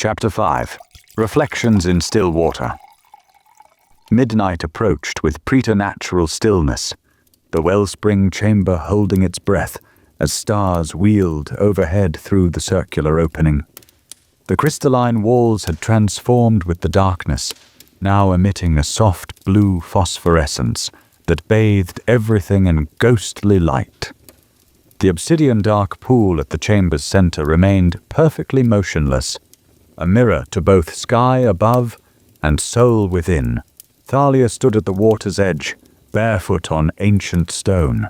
Chapter 5. Reflections in Still Water. Midnight approached with preternatural stillness, the wellspring chamber holding its breath as stars wheeled overhead through the circular opening. The crystalline walls had transformed with the darkness, now emitting a soft blue phosphorescence that bathed everything in ghostly light. The obsidian dark pool at the chamber's center remained perfectly motionless, a mirror to both sky above and soul within. Thalia stood at the water's edge, barefoot on ancient stone.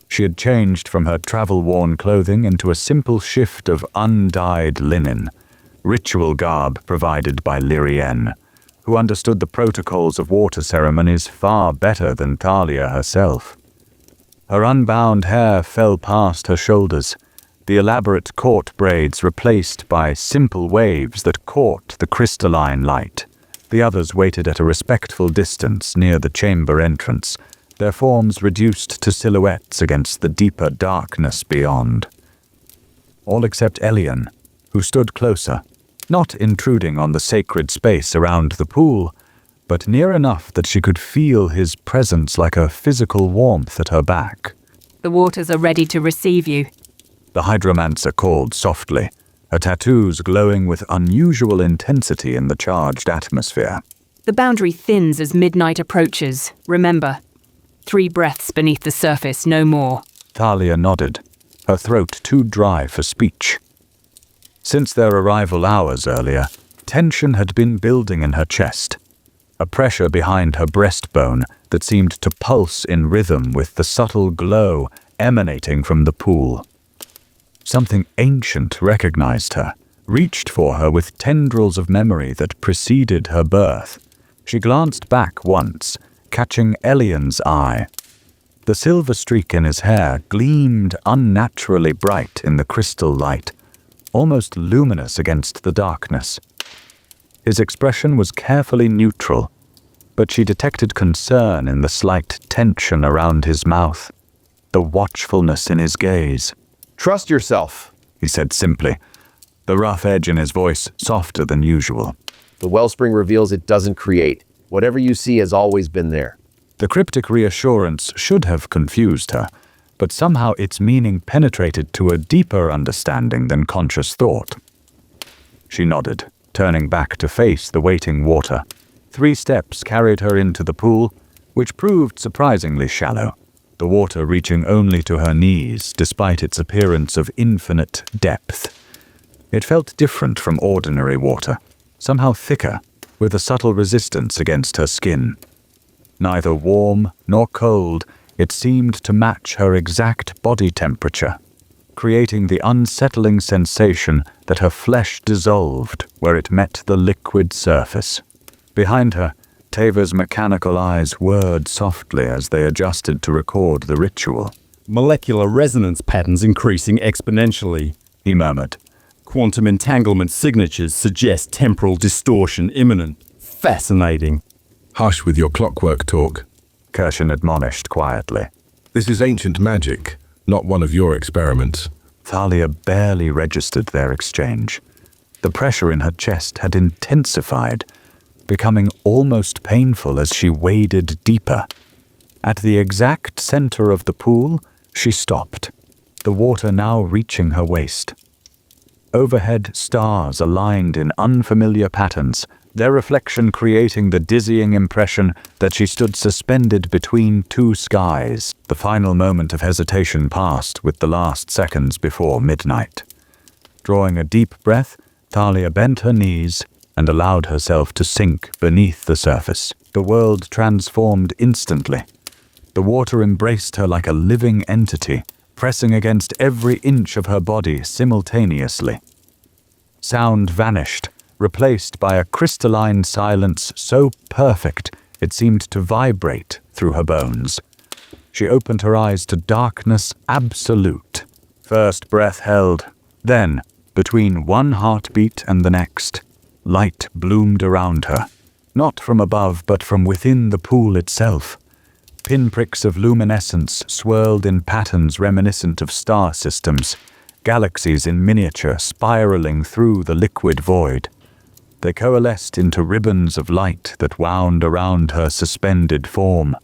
She had changed from her travel-worn clothing into a simple shift of undyed linen, ritual garb provided by Elian, who understood the protocols of water ceremonies far better than Thalia herself. Her unbound hair fell past her shoulders, the elaborate court braids replaced by simple waves that caught the crystalline light. The others waited at a respectful distance near the chamber entrance, their forms reduced to silhouettes against the deeper darkness beyond. All except Elian, who stood closer, not intruding on the sacred space around the pool, but near enough that she could feel his presence like a physical warmth at her back. The waters are ready to receive you, the hydromancer called softly, her tattoos glowing with unusual intensity in the charged atmosphere. The boundary thins as midnight approaches. Remember, 3 breaths beneath the surface, no more. Thalia nodded, her throat too dry for speech. Since their arrival hours earlier, tension had been building in her chest, a pressure behind her breastbone that seemed to pulse in rhythm with the subtle glow emanating from the pool. Something ancient recognized her, reached for her with tendrils of memory that preceded her birth. She glanced back once, catching Elian's eye. The silver streak in his hair gleamed unnaturally bright in the crystal light, almost luminous against the darkness. His expression was carefully neutral, but she detected concern in the slight tension around his mouth, the watchfulness in his gaze. "Trust yourself," he said simply, the rough edge in his voice softer than usual. "The wellspring reveals it doesn't create. Whatever you see has always been there." The cryptic reassurance should have confused her, but somehow its meaning penetrated to a deeper understanding than conscious thought. She nodded, turning back to face the waiting water. 3 steps carried her into the pool, which proved surprisingly shallow, the water reaching only to her knees despite its appearance of infinite depth. It felt different from ordinary water, somehow thicker, with a subtle resistance against her skin. Neither warm nor cold, it seemed to match her exact body temperature, creating the unsettling sensation that her flesh dissolved where it met the liquid surface. Behind her, Tavor's mechanical eyes whirred softly as they adjusted to record the ritual. "Molecular resonance patterns increasing exponentially," he murmured. "Quantum entanglement signatures suggest temporal distortion imminent. Fascinating." "Hush with your clockwork talk," Kirshen admonished quietly. "This is ancient magic, not one of your experiments." Thalia barely registered their exchange. The pressure in her chest had intensified, becoming almost painful as she waded deeper. At the exact center of the pool, she stopped, the water now reaching her waist. Overhead, stars aligned in unfamiliar patterns, their reflection creating the dizzying impression that she stood suspended between 2 skies. The final moment of hesitation passed with the last seconds before midnight. Drawing a deep breath, Thalia bent her knees and allowed herself to sink beneath the surface. The world transformed instantly. The water embraced her like a living entity, pressing against every inch of her body simultaneously. Sound vanished, replaced by a crystalline silence so perfect it seemed to vibrate through her bones. She opened her eyes to darkness absolute. First breath held, then, between one heartbeat and the next, light bloomed around her, not from above but from within the pool itself. Pinpricks of luminescence swirled in patterns reminiscent of star systems, galaxies in miniature spiraling through the liquid void. They coalesced into ribbons of light that wound around her suspended form,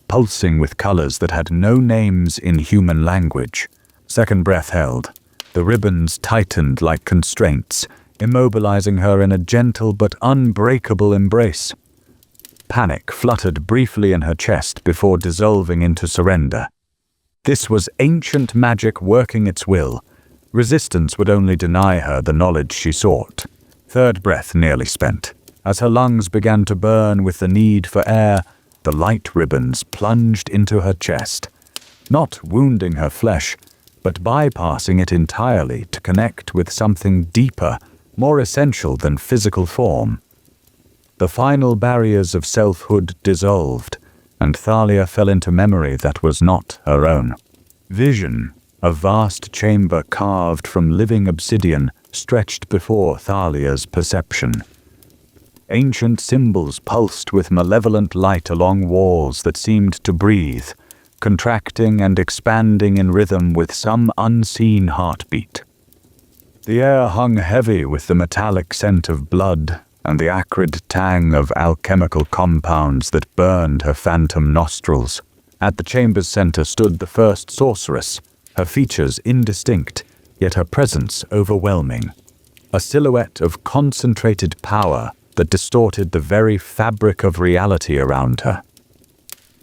pulsing with colors that had no names in human language. Second breath held. The ribbons tightened like constraints, immobilizing her in a gentle but unbreakable embrace. Panic fluttered briefly in her chest before dissolving into surrender. This was ancient magic working its will. Resistance would only deny her the knowledge she sought. Third breath nearly spent. As her lungs began to burn with the need for air, the light ribbons plunged into her chest, not wounding her flesh, but bypassing it entirely to connect with something deeper, more essential than physical form. The final barriers of selfhood dissolved, and Thalia fell into memory that was not her own. Vision, a vast chamber carved from living obsidian, stretched before Thalia's perception. Ancient symbols pulsed with malevolent light along walls that seemed to breathe, contracting and expanding in rhythm with some unseen heartbeat. The air hung heavy with the metallic scent of blood and the acrid tang of alchemical compounds that burned her phantom nostrils. At the chamber's center stood the first sorceress, her features indistinct, yet her presence overwhelming. A silhouette of concentrated power that distorted the very fabric of reality around her.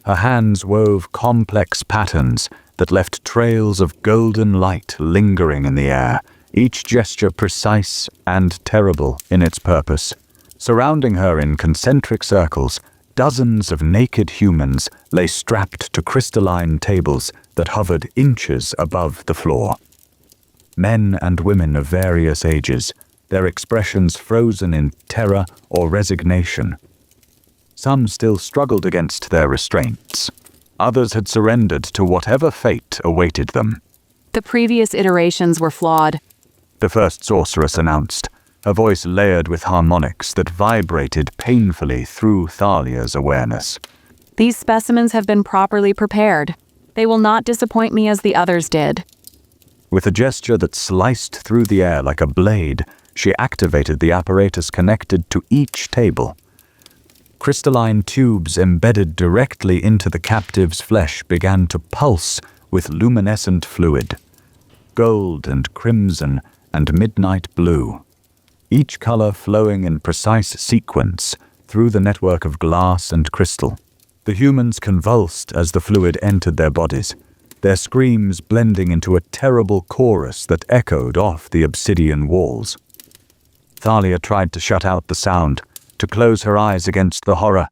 Her hands wove complex patterns that left trails of golden light lingering in the air, each gesture precise and terrible in its purpose. Surrounding her in concentric circles, dozens of naked humans lay strapped to crystalline tables that hovered inches above the floor. Men and women of various ages, their expressions frozen in terror or resignation. Some still struggled against their restraints. Others had surrendered to whatever fate awaited them. The previous iterations were flawed. The first sorceress announced, her voice layered with harmonics that vibrated painfully through Thalia's awareness. These specimens have been properly prepared. They will not disappoint me as the others did. With a gesture that sliced through the air like a blade, she activated the apparatus connected to each table. Crystalline tubes embedded directly into the captive's flesh began to pulse with luminescent fluid. Gold and crimson and midnight blue. Each color flowing in precise sequence through the network of glass and crystal. The humans convulsed as the fluid entered their bodies, their screams blending into a terrible chorus that echoed off the obsidian walls. Thalia tried to shut out the sound, to close her eyes against the horror,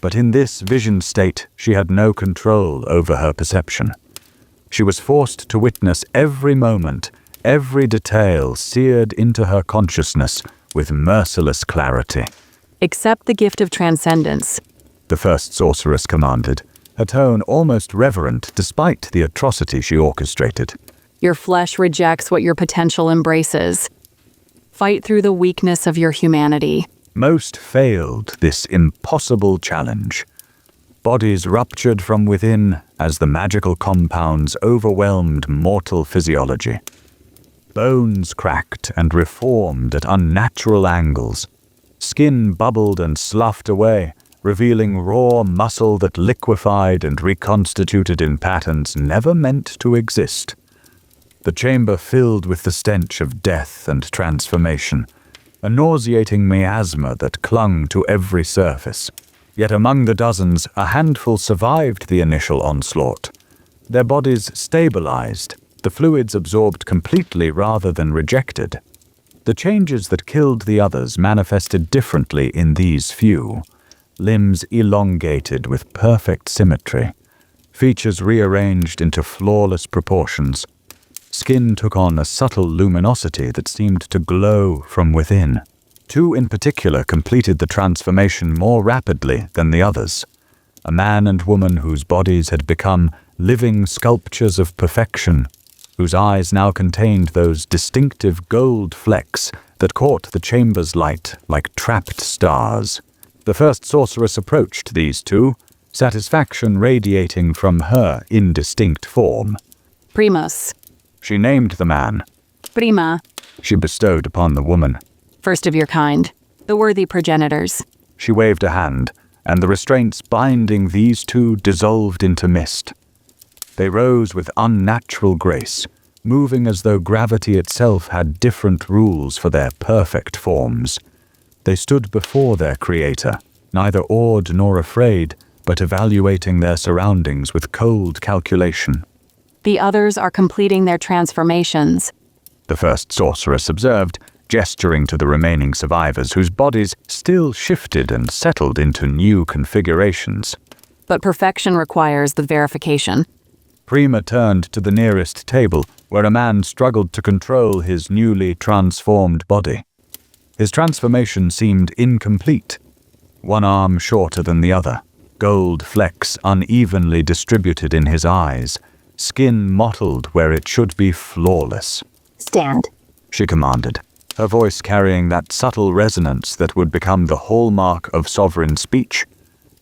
but in this vision state she had no control over her perception. She was forced to witness every moment, every detail seared into her consciousness with merciless clarity. Accept the gift of transcendence, The first sorceress commanded, her tone almost reverent despite the atrocity she orchestrated. Your flesh rejects what your potential embraces. Fight through the weakness of your humanity. Most failed this impossible challenge. Bodies ruptured from within as the magical compounds overwhelmed mortal physiology. Bones cracked and reformed at unnatural angles. Skin bubbled and sloughed away, revealing raw muscle that liquefied and reconstituted in patterns never meant to exist. The chamber filled with the stench of death and transformation, a nauseating miasma that clung to every surface. Yet among the dozens, a handful survived the initial onslaught. Their bodies stabilized, the fluids absorbed completely rather than rejected. The changes that killed the others manifested differently in these few. Limbs elongated with perfect symmetry, features rearranged into flawless proportions. Skin took on a subtle luminosity that seemed to glow from within. Two in particular completed the transformation more rapidly than the others. A man and woman whose bodies had become living sculptures of perfection, whose eyes now contained those distinctive gold flecks that caught the chamber's light like trapped stars. The first sorceress approached these two, satisfaction radiating from her indistinct form. Primus. She named the man, Prima, she bestowed upon the woman. first of your kind, the worthy progenitors. She waved a hand, and the restraints binding these two dissolved into mist. They rose with unnatural grace, moving as though gravity itself had different rules for their perfect forms. They stood before their creator, neither awed nor afraid, but evaluating their surroundings with cold calculation. The others are completing their transformations. The first sorceress observed, gesturing to the remaining survivors whose bodies still shifted and settled into new configurations. But perfection requires the verification. Prima turned to the nearest table, where a man struggled to control his newly transformed body. His transformation seemed incomplete. One arm shorter than the other, gold flecks unevenly distributed in his eyes, skin mottled where it should be flawless. Stand. She commanded, her voice carrying that subtle resonance that would become the hallmark of sovereign speech,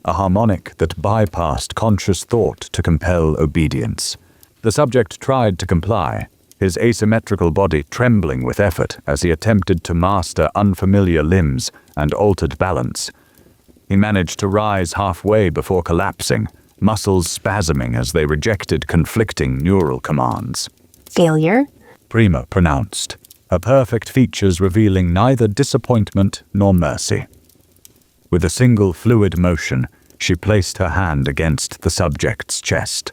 a harmonic that bypassed conscious thought to compel obedience. The subject tried to comply, his asymmetrical body trembling with effort as he attempted to master unfamiliar limbs and altered balance. He managed to rise halfway before collapsing, muscles spasming as they rejected conflicting neural commands. Failure. Prima pronounced, her perfect features revealing neither disappointment nor mercy. With a single fluid motion, she placed her hand against the subject's chest.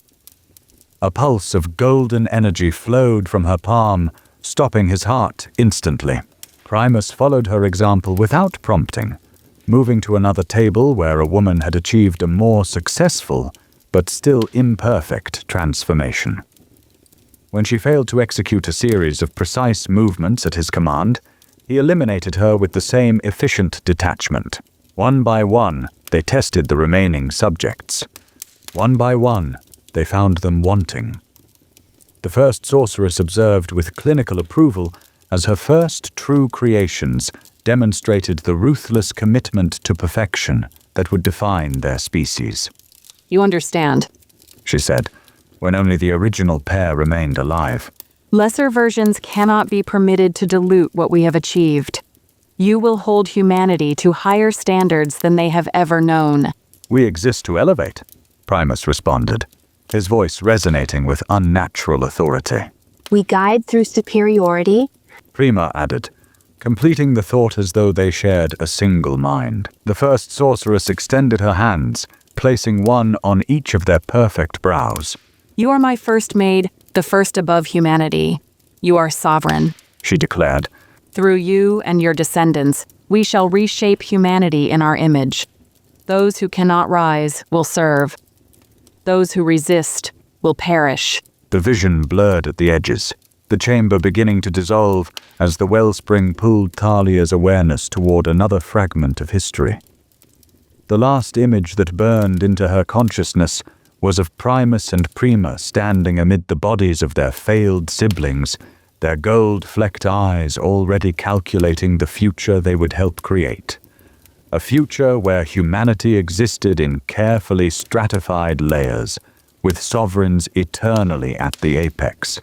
A pulse of golden energy flowed from her palm, stopping his heart instantly. Primus followed her example without prompting, moving to another table where a woman had achieved a more successful, but still imperfect transformation. When she failed to execute a series of precise movements at his command, he eliminated her with the same efficient detachment. One by one, they tested the remaining subjects. One by one, they found them wanting. The first sorceress observed with clinical approval as her first true creations demonstrated the ruthless commitment to perfection that would define their species. You understand. She said, when only the original pair remained alive. Lesser versions cannot be permitted to dilute what we have achieved. You will hold humanity to higher standards than they have ever known. We exist to elevate, Primus responded, his voice resonating with unnatural authority. We guide through superiority. Prima added, completing the thought as though they shared a single mind. The first sorceress extended her hands, placing one on each of their perfect brows. You are my first maid, the first above humanity. You are sovereign. She declared. Through you and your descendants, we shall reshape humanity in our image. Those who cannot rise will serve. Those who resist will perish. The vision blurred at the edges, the chamber beginning to dissolve as the wellspring pulled Thalia's awareness toward another fragment of history. The last image that burned into her consciousness was of Primus and Prima standing amid the bodies of their failed siblings, their gold-flecked eyes already calculating the future they would help create. A future where humanity existed in carefully stratified layers, with sovereigns eternally at the apex.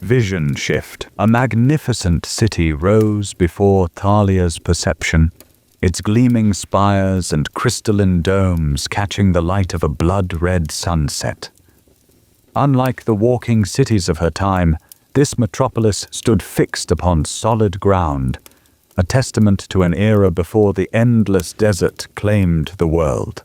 Vision shift. A magnificent city rose before Thalia's perception, its gleaming spires and crystalline domes catching the light of a blood-red sunset. Unlike the walking cities of her time, this metropolis stood fixed upon solid ground, a testament to an era before the endless desert claimed the world.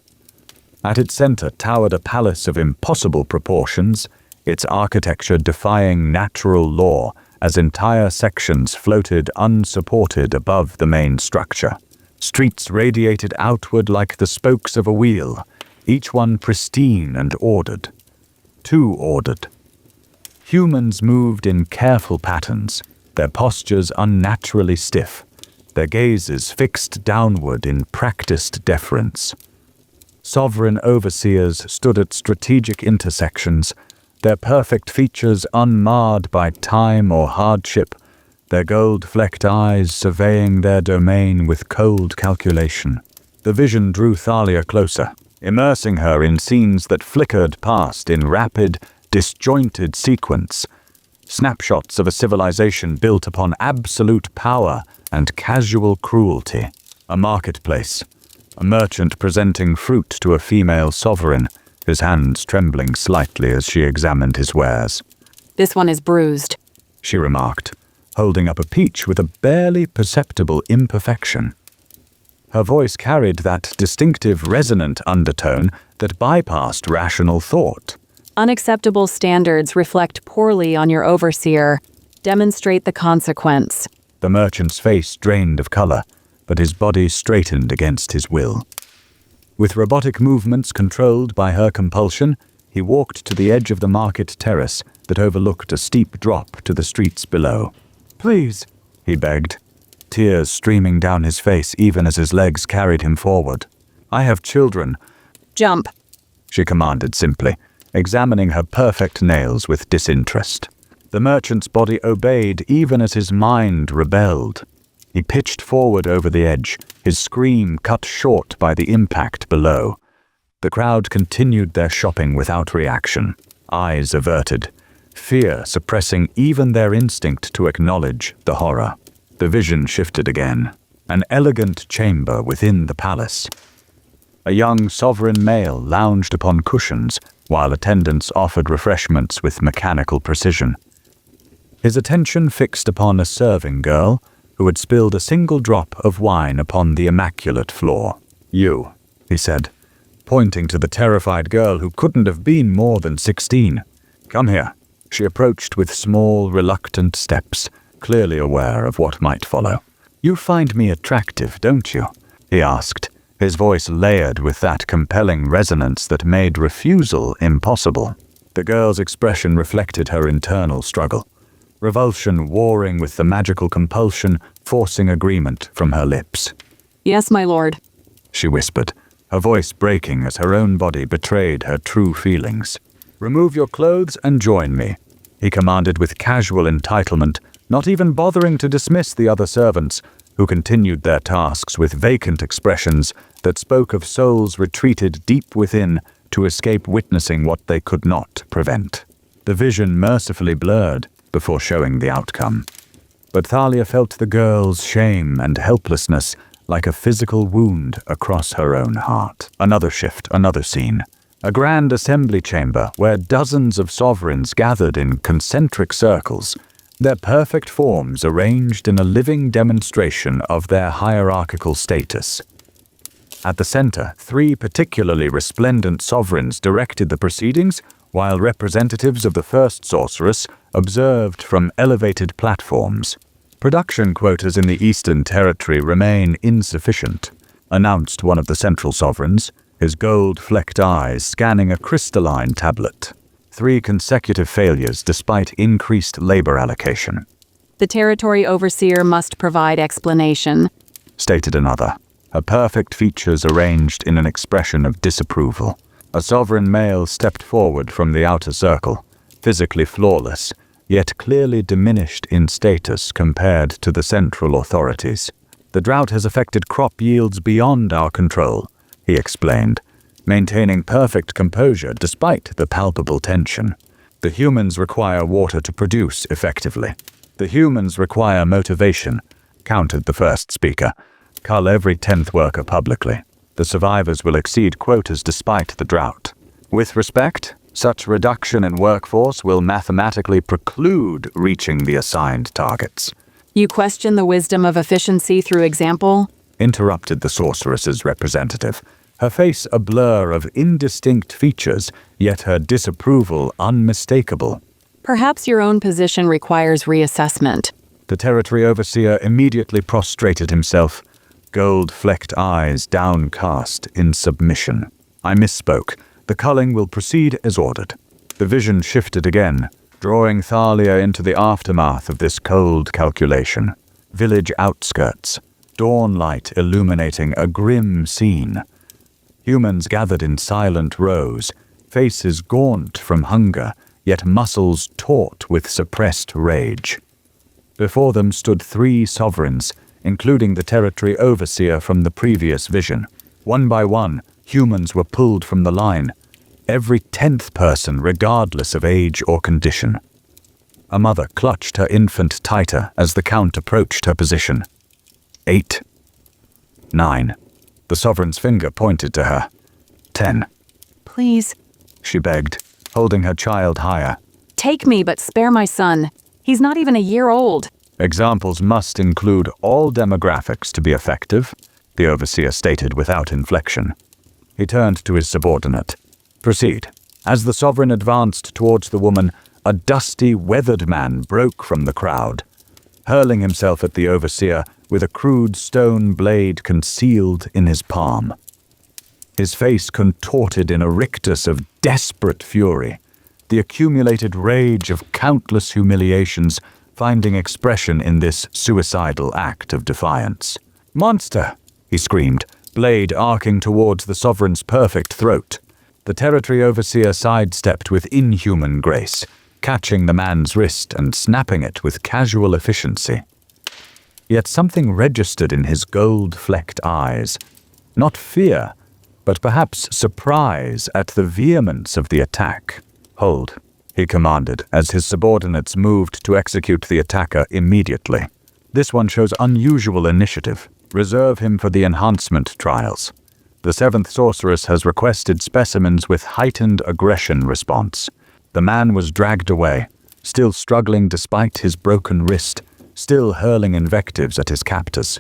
At its center towered a palace of impossible proportions, its architecture defying natural law as entire sections floated unsupported above the main structure. Streets radiated outward like the spokes of a wheel, each one pristine and ordered. Too ordered. Humans moved in careful patterns, their postures unnaturally stiff, their gazes fixed downward in practiced deference. Sovereign overseers stood at strategic intersections, their perfect features unmarred by time or hardship, their gold-flecked eyes surveying their domain with cold calculation. The vision drew Thalia closer, immersing her in scenes that flickered past in rapid, disjointed sequence. snapshots of a civilization built upon absolute power and casual cruelty. A marketplace. A merchant presenting fruit to a female sovereign, his hands trembling slightly as she examined his wares. This one is bruised, she remarked, holding up a peach with a barely perceptible imperfection. Her voice carried that distinctive resonant undertone that bypassed rational thought. Unacceptable standards reflect poorly on your overseer. Demonstrate the consequence. The merchant's face drained of color, but his body straightened against his will. With robotic movements controlled by her compulsion, he walked to the edge of the market terrace that overlooked a steep drop to the streets below. "Please," he begged, tears streaming down his face even as his legs carried him forward. "I have children." Jump, she commanded simply, examining her perfect nails with disinterest. The merchant's body obeyed even as his mind rebelled. He pitched forward over the edge, his scream cut short by the impact below. The crowd continued their shopping without reaction, eyes averted, fear suppressing even their instinct to acknowledge the horror. The vision shifted again, an elegant chamber within the palace. A young sovereign male lounged upon cushions while attendants offered refreshments with mechanical precision. His attention fixed upon a serving girl who had spilled a single drop of wine upon the immaculate floor. "You," he said, pointing to the terrified girl who couldn't have been more than 16. "Come here." She approached with small, reluctant steps, clearly aware of what might follow. "You find me attractive, don't you?" he asked, his voice layered with that compelling resonance that made refusal impossible. The girl's expression reflected her internal struggle, revulsion warring with the magical compulsion forcing agreement from her lips. "Yes, my lord," she whispered, her voice breaking as her own body betrayed her true feelings. "Remove your clothes and join me," he commanded with casual entitlement, not even bothering to dismiss the other servants, who continued their tasks with vacant expressions that spoke of souls retreated deep within to escape witnessing what they could not prevent. The vision mercifully blurred before showing the outcome. But Thalia felt the girl's shame and helplessness like a physical wound across her own heart. Another shift, another scene. A grand assembly chamber where dozens of sovereigns gathered in concentric circles, their perfect forms arranged in a living demonstration of their hierarchical status. At the center, 3 particularly resplendent sovereigns directed the proceedings, while representatives of the first sorceress observed from elevated platforms. "Production quotas in the Eastern Territory remain insufficient," announced one of the central sovereigns, his gold-flecked eyes scanning a crystalline tablet. 3 consecutive failures despite increased labor allocation. "The territory overseer must provide explanation," stated another, her perfect features arranged in an expression of disapproval. A sovereign male stepped forward from the outer circle, physically flawless, yet clearly diminished in status compared to the central authorities. "The drought has affected crop yields beyond our control," he explained, maintaining perfect composure despite the palpable tension. "The humans require water to produce effectively. The humans require motivation," countered the first speaker. "Cull every 10th worker publicly. The survivors will exceed quotas despite the drought. With respect, such reduction in workforce will mathematically preclude reaching the assigned targets." "You question the wisdom of efficiency through example?" interrupted the sorceress's representative, her face a blur of indistinct features, yet her disapproval unmistakable. "Perhaps your own position requires reassessment." The territory overseer immediately prostrated himself, gold-flecked eyes downcast in submission. "I misspoke. The culling will proceed as ordered." The vision shifted again, drawing Thalia into the aftermath of this cold calculation. Village outskirts, dawn light illuminating a grim scene. Humans gathered in silent rows, faces gaunt from hunger, yet muscles taut with suppressed rage. Before them stood 3 sovereigns, including the territory overseer from the previous vision. One by one, humans were pulled from the line, every 10th person regardless of age or condition. A mother clutched her infant tighter as the count approached her position. 8. 9. The sovereign's finger pointed to her. 10. Please, She begged, holding her child higher. take me, but spare my son. He's not even a year old. Examples must include all demographics to be effective, the overseer stated without inflection. He turned to his subordinate. Proceed. As the sovereign advanced towards the woman, a dusty, weathered man broke from the crowd, hurling himself at the overseer with a crude stone blade concealed in his palm. His face contorted in a rictus of desperate fury, the accumulated rage of countless humiliations finding expression in this suicidal act of defiance. "Monster!" he screamed, blade arcing towards the sovereign's perfect throat. The territory overseer sidestepped with inhuman grace, catching the man's wrist and snapping it with casual efficiency. Yet something registered in his gold-flecked eyes. Not fear, but perhaps surprise at the vehemence of the attack. "Hold," he commanded as his subordinates moved to execute the attacker immediately. "This one shows unusual initiative. Reserve him for the enhancement trials. The seventh sorceress has requested specimens with heightened aggression response." The man was dragged away, still struggling despite his broken wrist, still hurling invectives at his captors.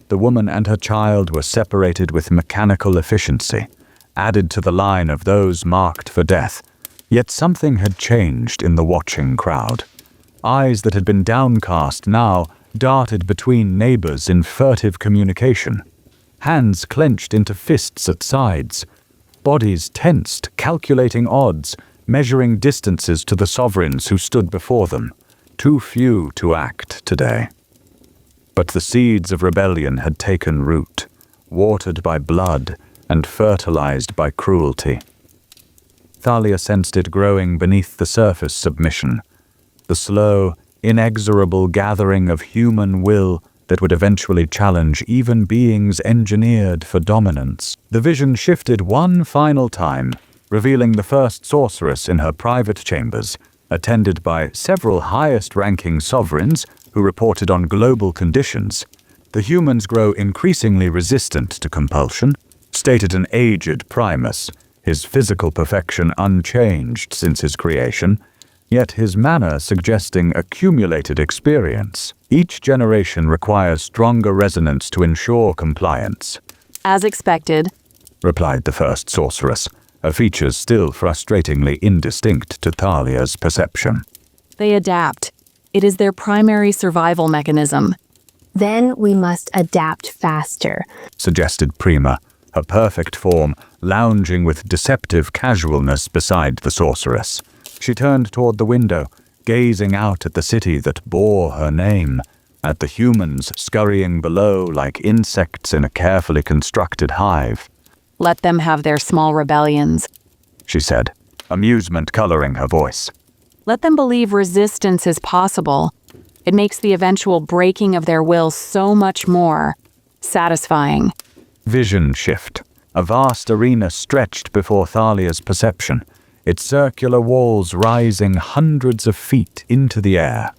The woman and her child were separated with mechanical efficiency, added to the line of those marked for death. Yet something had changed in the watching crowd. Eyes that had been downcast now darted between neighbors in furtive communication. Hands clenched into fists at sides. Bodies tensed, calculating odds, measuring distances to the sovereigns who stood before them. Too few to act today. But the seeds of rebellion had taken root, watered by blood and fertilized by cruelty. Thalia sensed it growing beneath the surface submission, the slow, inexorable gathering of human will that would eventually challenge even beings engineered for dominance. The vision shifted one final time, revealing the first sorceress in her private chambers, attended by several highest-ranking sovereigns who reported on global conditions. The humans grow increasingly resistant to compulsion, stated an aged Primus, his physical perfection unchanged since his creation, yet his manner suggesting accumulated experience. Each generation requires stronger resonance to ensure compliance. As expected, Replied the first sorceress, her features still frustratingly indistinct to Thalia's perception. they adapt. It is their primary survival mechanism. Then we must adapt faster. Suggested Prima, her perfect form lounging with deceptive casualness beside the sorceress. She turned toward the window, gazing out at the city that bore her name, at the humans scurrying below like insects in a carefully constructed hive. Let them have their small rebellions. She said, amusement coloring her voice. Let them believe resistance is possible. It makes the eventual breaking of their will so much more satisfying. Vision shift. A vast arena stretched before Thalia's perception, its circular walls rising hundreds of feet into the air.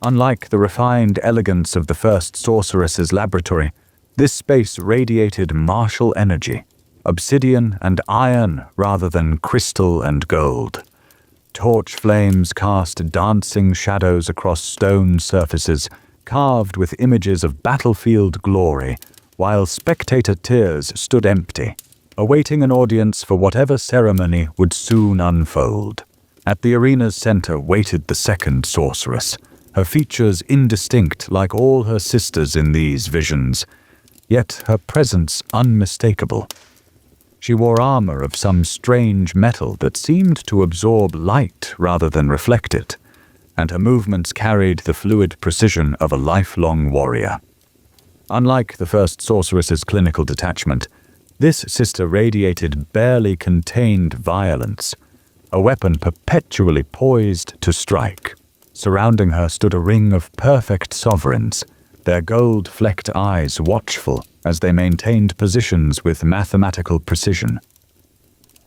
Unlike the refined elegance of the first sorceress's laboratory, this space radiated martial energy, obsidian and iron rather than crystal and gold. Torch flames cast dancing shadows across stone surfaces, carved with images of battlefield glory, while spectator tiers stood empty, awaiting an audience for whatever ceremony would soon unfold. At the arena's center waited the second sorceress, her features indistinct like all her sisters in these visions, yet her presence unmistakable. She wore armor of some strange metal that seemed to absorb light rather than reflect it, and her movements carried the fluid precision of a lifelong warrior. Unlike the first sorceress's clinical detachment, this sister radiated barely contained violence, a weapon perpetually poised to strike. Surrounding her stood a ring of perfect sovereigns, their gold-flecked eyes watchful as they maintained positions with mathematical precision.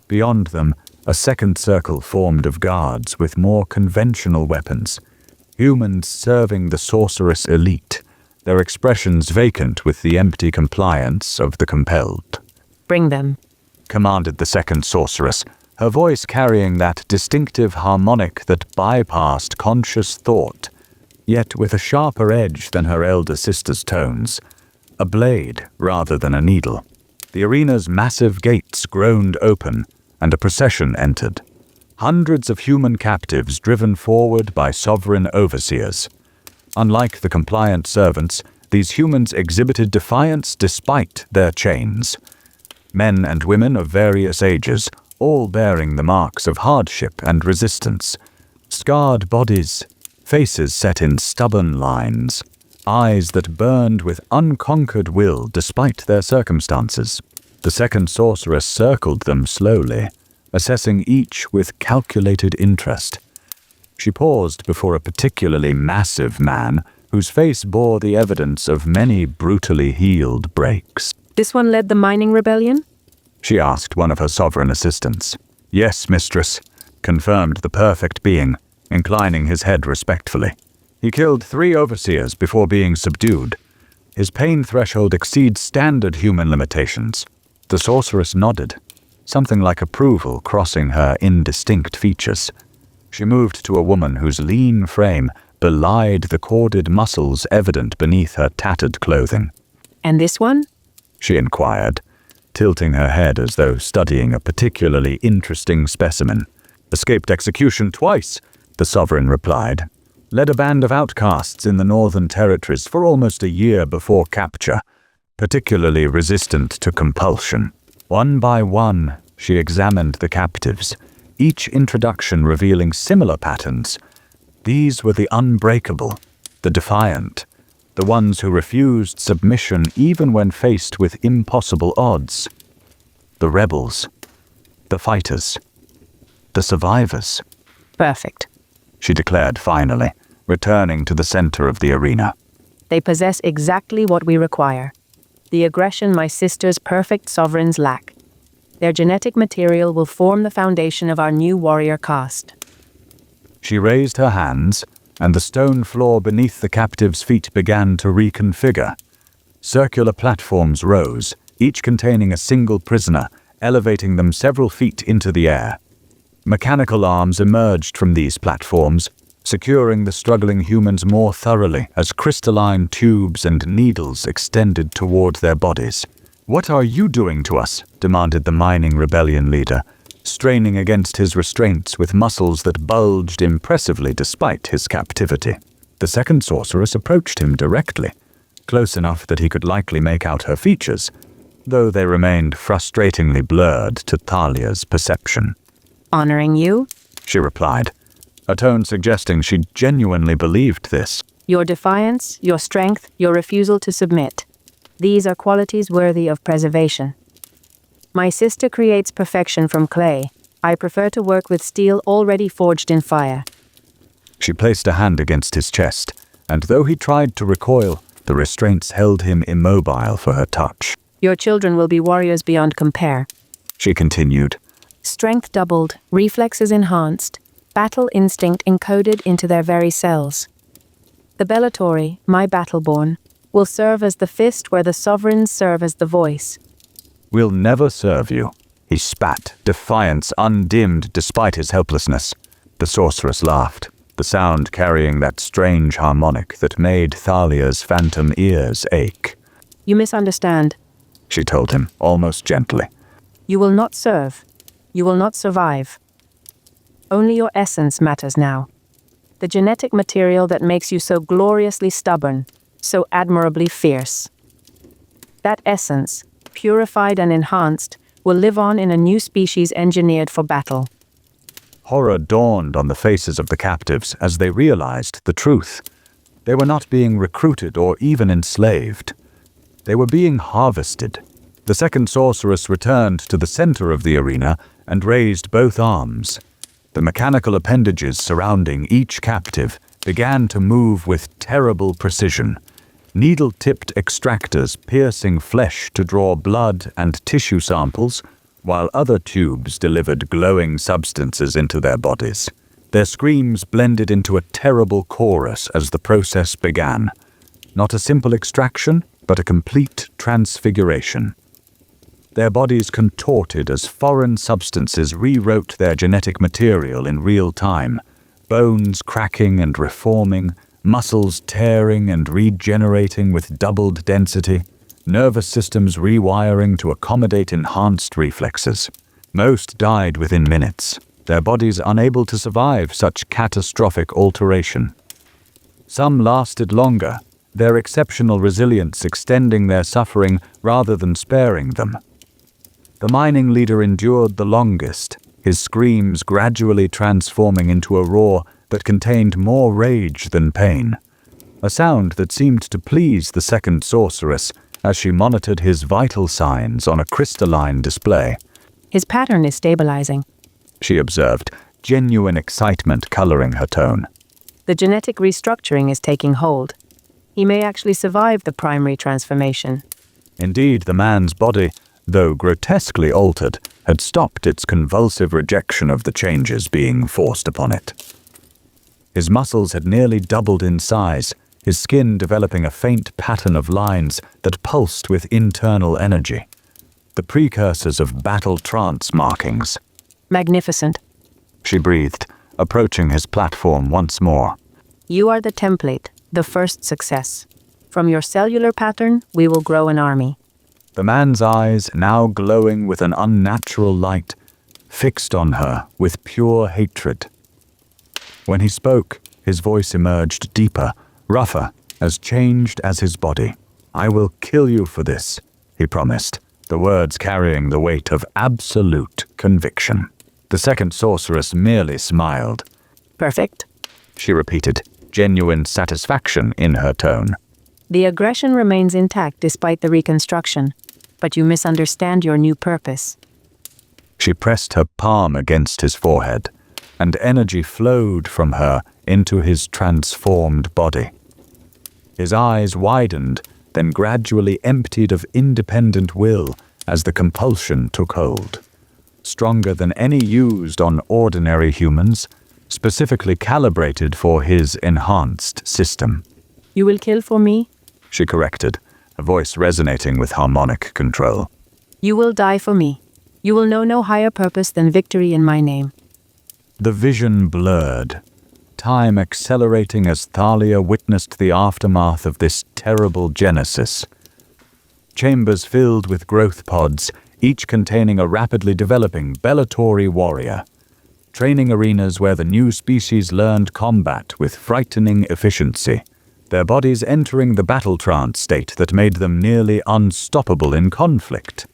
Beyond them, A second circle formed of guards with more conventional weapons, humans serving the sorceress elite, their expressions vacant with the empty compliance of the compelled. Bring them, commanded the second sorceress, her voice carrying that distinctive harmonic that bypassed conscious thought, yet with a sharper edge than her elder sister's tones, a blade rather than a needle. The arena's massive gates groaned open, and a procession entered. Hundreds of human captives driven forward by sovereign overseers. Unlike the compliant servants, these humans exhibited defiance despite their chains. Men and women of various ages, all bearing the marks of hardship and resistance. Scarred bodies, faces set in stubborn lines, eyes that burned with unconquered will despite their circumstances. The second sorceress circled them slowly, assessing each with calculated interest. She paused before a particularly massive man whose face bore the evidence of many brutally healed breaks. This one led the mining rebellion? She asked one of her sovereign assistants. Yes, mistress, confirmed the perfect being, inclining his head respectfully. He killed 3 overseers before being subdued. His pain threshold exceeds standard human limitations. The sorceress nodded, something like approval crossing her indistinct features. She moved to a woman whose lean frame belied the corded muscles evident beneath her tattered clothing. And this one? She inquired, tilting her head as though studying a particularly interesting specimen. Escaped execution twice, the sovereign replied. Led a band of outcasts in the Northern Territories for almost a year before capture, particularly resistant to compulsion. One by one, she examined the captives, each introduction revealing similar patterns. These were the unbreakable, the defiant, the ones who refused submission even when faced with impossible odds. The rebels, the fighters, the survivors. Perfect, she declared finally, returning to the center of the arena. They possess exactly what we require. The aggression my sister's perfect sovereigns lack. Their genetic material will form the foundation of our new warrior caste. She raised her hands, and the stone floor beneath the captives' feet began to reconfigure. Circular platforms rose, each containing a single prisoner, elevating them several feet into the air. Mechanical arms emerged from these platforms, securing the struggling humans more thoroughly as crystalline tubes and needles extended toward their bodies. What are you doing to us? Demanded the mining rebellion leader, straining against his restraints with muscles that bulged impressively despite his captivity. The second sorceress approached him directly, close enough that he could likely make out her features, though they remained frustratingly blurred to Thalia's perception. Honoring you? She replied, a tone suggesting she genuinely believed this. Your defiance, your strength, your refusal to submit. These are qualities worthy of preservation. My sister creates perfection from clay. I prefer to work with steel already forged in fire. She placed a hand against his chest, and though he tried to recoil, the restraints held him immobile for her touch. Your children will be warriors beyond compare, she continued. Strength doubled, reflexes enhanced, battle instinct encoded into their very cells. The Bellatori, my battleborn, will serve as the fist where the sovereigns serve as the voice. We'll never serve you, he spat, defiance undimmed despite his helplessness. The sorceress laughed, the sound carrying that strange harmonic that made Thalia's phantom ears ache. You misunderstand, she told him, almost gently. You will not serve. You will not survive. Only your essence matters now. The genetic material that makes you so gloriously stubborn, so admirably fierce. That essence, purified and enhanced, will live on in a new species engineered for battle. Horror dawned on the faces of the captives as they realized the truth. They were not being recruited or even enslaved. They were being harvested. The second sorceress returned to the center of the arena and raised both arms. The mechanical appendages surrounding each captive began to move with terrible precision, needle-tipped extractors piercing flesh to draw blood and tissue samples, while other tubes delivered glowing substances into their bodies. Their screams blended into a terrible chorus as the process began. Not a simple extraction, but a complete transfiguration. Their bodies contorted as foreign substances rewrote their genetic material in real time, bones cracking and reforming, muscles tearing and regenerating with doubled density, nervous systems rewiring to accommodate enhanced reflexes. Most died within minutes, their bodies unable to survive such catastrophic alteration. Some lasted longer, their exceptional resilience extending their suffering rather than sparing them. The mining leader endured the longest, his screams gradually transforming into a roar that contained more rage than pain. A sound that seemed to please the second sorceress as she monitored his vital signs on a crystalline display. His pattern is stabilizing. She observed, genuine excitement coloring her tone. The genetic restructuring is taking hold. He may actually survive the primary transformation. Indeed, the man's body, though grotesquely altered, had stopped its convulsive rejection of the changes being forced upon it. His muscles had nearly doubled in size, his skin developing a faint pattern of lines that pulsed with internal energy, the precursors of battle trance markings. Magnificent. She breathed, approaching his platform once more. You are the template, the first success. From your cellular pattern, we will grow an army. The man's eyes, now glowing with an unnatural light, fixed on her with pure hatred. When he spoke, his voice emerged deeper, rougher, as changed as his body. "I will kill you for this," he promised, the words carrying the weight of absolute conviction. The second sorceress merely smiled. Perfect. She repeated, genuine satisfaction in her tone. The aggression remains intact despite the reconstruction, but you misunderstand your new purpose. She pressed her palm against his forehead, and energy flowed from her into his transformed body. His eyes widened, then gradually emptied of independent will as the compulsion took hold. Stronger than any used on ordinary humans, specifically calibrated for his enhanced system. You will kill for me? She corrected, her voice resonating with harmonic control. You will die for me. You will know no higher purpose than victory in my name. The vision blurred, time accelerating as Thalia witnessed the aftermath of this terrible genesis. Chambers filled with growth pods, each containing a rapidly developing Bellatori warrior. Training arenas where the new species learned combat with frightening efficiency, their bodies entering the battle trance state that made them nearly unstoppable in conflict.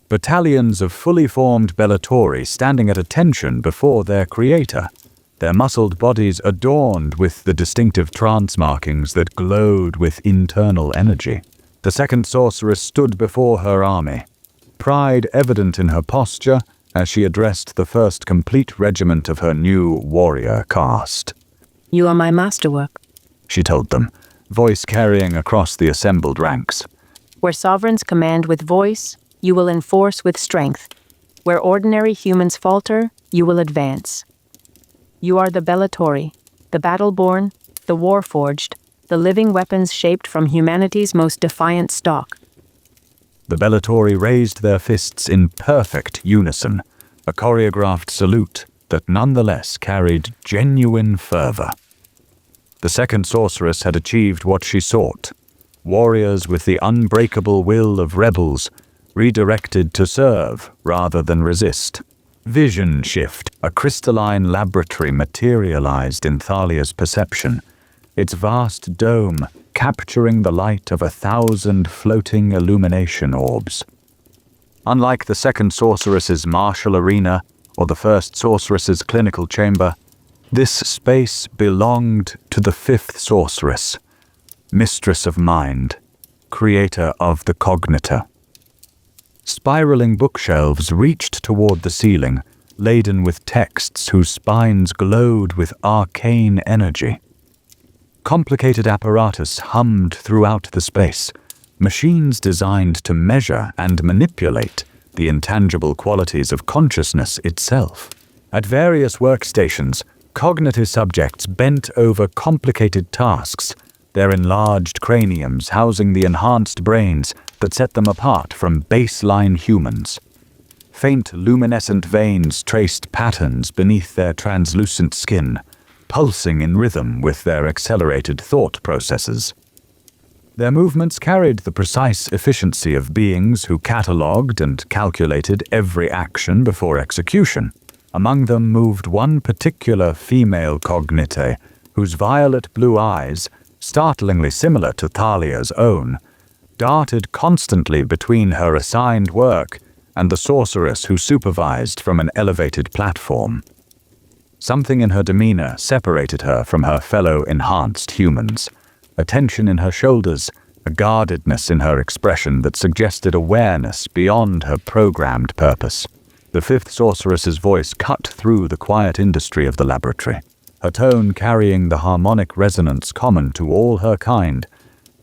Battalions of fully formed Bellatori standing at attention before their creator, their muscled bodies adorned with the distinctive trance markings that glowed with internal energy. The second sorceress stood before her army, pride evident in her posture as she addressed the first complete regiment of her new warrior caste. You are my masterwork. She told them, voice carrying across the assembled ranks. Where sovereigns command with voice, you will enforce with strength. Where ordinary humans falter, you will advance. You are the Bellatori, the battle-born, the war-forged, the living weapons shaped from humanity's most defiant stock. The Bellatori raised their fists in perfect unison, a choreographed salute that nonetheless carried genuine fervor. The second sorceress had achieved what she sought, warriors with the unbreakable will of rebels, redirected to serve rather than resist. Vision shift, a crystalline laboratory materialized in Thalia's perception, its vast dome capturing the light of 1,000 floating illumination orbs. Unlike the second sorceress's martial arena or the first sorceress's clinical chamber, this space belonged to the fifth sorceress, mistress of mind, creator of the cognitor. Spiraling bookshelves reached toward the ceiling, laden with texts whose spines glowed with arcane energy. Complicated apparatus hummed throughout the space, machines designed to measure and manipulate the intangible qualities of consciousness itself. At various workstations, cognitive subjects bent over complicated tasks, their enlarged craniums housing the enhanced brains that set them apart from baseline humans. Faint luminescent veins traced patterns beneath their translucent skin, pulsing in rhythm with their accelerated thought processes. Their movements carried the precise efficiency of beings who catalogued and calculated every action before execution. Among them moved one particular female cognite, whose violet blue eyes, startlingly similar to Thalia's own, darted constantly between her assigned work and the sorceress who supervised from an elevated platform. Something in her demeanor separated her from her fellow enhanced humans, a tension in her shoulders, a guardedness in her expression that suggested awareness beyond her programmed purpose. The fifth sorceress's voice cut through the quiet industry of the laboratory, her tone carrying the harmonic resonance common to all her kind,